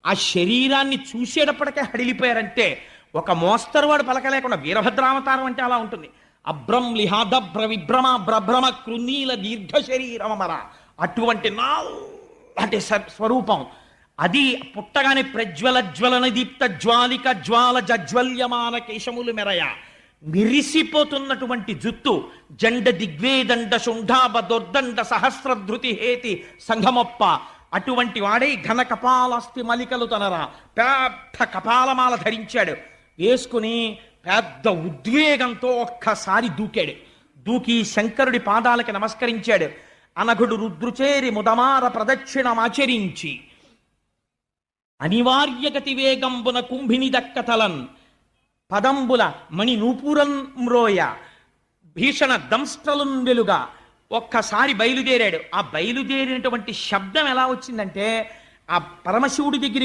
ఆ శరీరాన్ని చూసేటప్పటికే హడిలిపోయారంటే ఒక మోస్తరు వాడు పలకలేకుండా వీరభద్రావతారం అంటే అలా ఉంటుంది. అభ్రం లిహాదభ్ర విభ్రమ భ్రభ్రమ కృనీల దీర్ఘ శరీరమర, అటువంటి అంటే స్వరూపం అది. పుట్టగానే ప్రజ్వల జ్వలన దీప్త జ్వాలిక జ్వాల జజ్వల్యమాన కేశములు మెరయ, మిరిసిపోతున్నటువంటి జుత్తు, జండ దిగ్వేదండ శుంఠాభ దుర్దండ సహస్రధృతి హేతి సంఘమొప్ప, అటువంటి వాడే ఘన కపాలస్తి మలికలు తనరా, పెద్ద కపాలమాల ధరించాడు. వేసుకుని పెద్ద ఉద్వేగంతో ఒక్కసారి దూకాడు. దూకి శంకరుడి పాదాలకి నమస్కరించాడు. అనఘుడు రుద్రుచేరి ముదమార ప్రదక్షిణమాచరించి అనివార్యగతి వేగంబున కుంభిని దక్కతలన్ పదంబుల మణి నూపురం మ్రోయ భీషణ దంస్ట్రలున్ వెలుగా ఒక్కసారి బయలుదేరాడు. ఆ బయలుదేరినటువంటి శబ్దం ఎలా వచ్చిందంటే ఆ పరమశివుడి దగ్గరికి